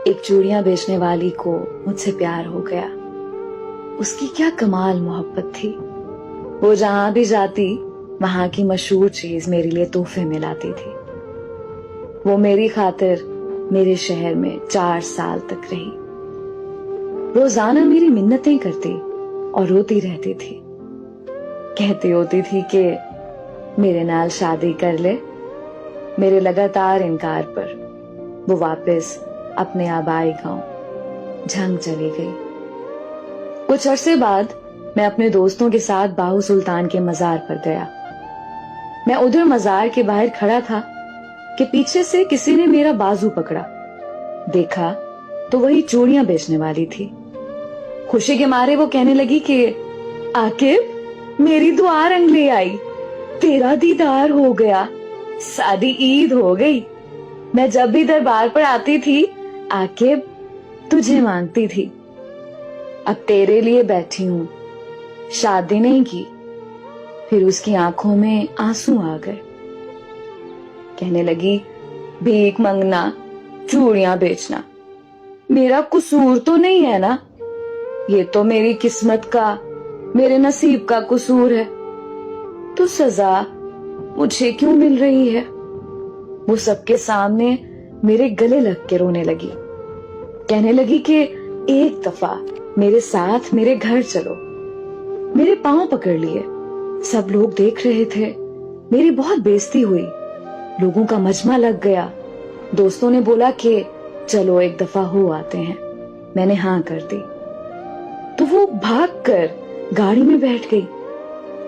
ایک چوڑیاں بیچنے والی کو مجھ سے پیار ہو گیا. اس کی کیا کمال محبت تھی. وہ جہاں بھی جاتی وہاں کی مشہور چیز میرے لیے تحفے میں لاتی تھی. وہ میری خاطر میرے شہر میں 4 سال تک رہی. روزانہ میری منتیں کرتی اور روتی رہتی تھی. کہتی ہوتی تھی کہ میرے نال شادی کر لے. میرے لگاتار انکار پر وہ واپس اپنے آبائی گاؤں جھنگ چلی گئی. کچھ عرصے بعد میں اپنے دوستوں کے ساتھ باہو سلطان کے مزار پر گیا. میں ادھر مزار کے باہر کھڑا تھا کہ پیچھے سے کسی نے میرا بازو پکڑا. دیکھا تو وہی چوڑیاں بیچنے والی تھی. خوشی کے مارے وہ کہنے لگی کہ عاقب میری دعا رنگ لے آئی. تیرا دیدار ہو گیا. سادی عید ہو گئی. میں جب بھی دربار پر آتی تھی عاقب تجھے مانگتی تھی. اب تیرے لیے بیٹھی ہوں. شادی نہیں کی. پھر اس کی آنکھوں میں آنسو آ گئے. کہنے لگی بھیک منگنا چوڑیاں بیچنا میرا قصور تو نہیں ہے نا. یہ تو میری قسمت کا میرے نصیب کا قصور ہے. تو سزا مجھے کیوں مل رہی ہے. وہ سب کے سامنے میرے گلے لگ کے رونے لگی. کہنے لگی کہ ایک دفعہ میرے ساتھ میرے گھر چلو. میرے پاؤں پکڑ لیے. سب لوگ دیکھ رہے تھے. میری بہت بےزتی ہوئی. لوگوں کا مجمع لگ گیا. دوستوں نے بولا کہ چلو ایک دفعہ ہو آتے ہیں. میں نے ہاں کر دی. تو وہ بھاگ کر گاڑی میں بیٹھ گئی.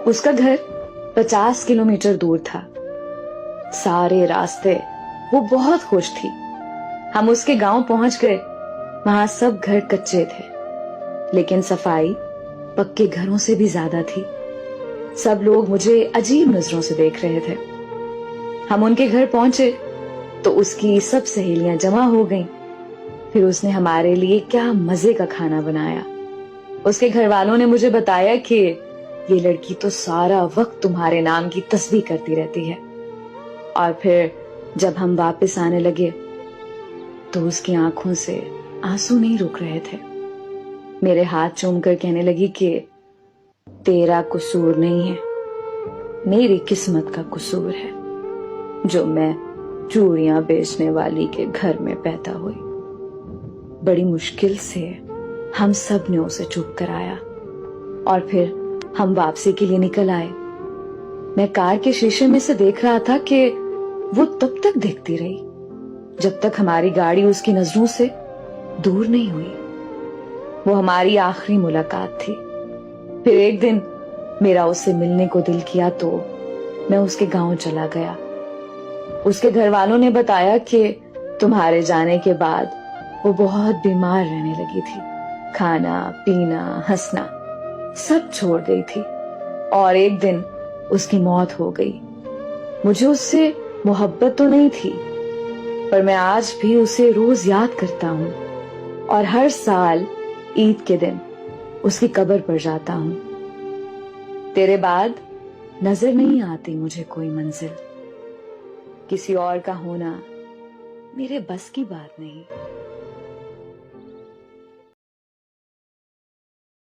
اس کا گھر 50 کلومیٹر دور تھا. سارے راستے وہ بہت خوش تھی. ہم اس کے گاؤں پہنچ گئے. وہاں سب گھر کچے تھے لیکن صفائی پکے گھروں سے بھی زیادہ تھی. سب لوگ مجھے عجیب نظروں سے دیکھ رہے تھے. ہم ان کے گھر پہنچے تو اس کی سب سہیلیاں جمع ہو گئیں. پھر اس نے ہمارے لیے کیا مزے کا کھانا بنایا. اس کے گھر والوں نے مجھے بتایا کہ یہ لڑکی تو سارا وقت تمہارے نام کی تسبیح کرتی رہتی ہے. اور پھر جب ہم واپس آنے لگے تو اس کی آنکھوں سے آنسو نہیں رک رہے تھے. میرے ہاتھ چوم کر کہنے لگی کہ تیرا قصور نہیں ہے میری قسمت کا قصور ہے جو میں چوڑیاں بیچنے والی کے گھر میں پیدا ہوئی. بڑی مشکل سے ہم سب نے اسے چپ کرایا اور پھر ہم واپسی کے لیے نکل آئے. میں کار کے شیشے میں سے دیکھ رہا تھا کہ وہ تب تک دیکھتی رہی جب تک ہماری گاڑی اس کی نظروں سے دور نہیں ہوئی. وہ ہماری آخری ملاقات تھی. پھر ایک دن میرا اس سے ملنے کو دل کیا تو میں اس کے گاؤں چلا گیا. اس کے گھر والوں نے بتایا کہ تمہارے جانے کے بعد وہ بہت بیمار رہنے لگی تھی. کھانا پینا ہنسنا سب چھوڑ گئی تھی اور ایک دن اس کی موت ہو گئی. مجھے اس سے محبت تو نہیں تھی پر میں آج بھی اسے روز یاد کرتا ہوں اور ہر سال عید کے دن اس کی قبر پر جاتا ہوں. تیرے بعد نظر نہیں آتی مجھے کوئی منزل. کسی اور کا ہونا میرے بس کی بات نہیں.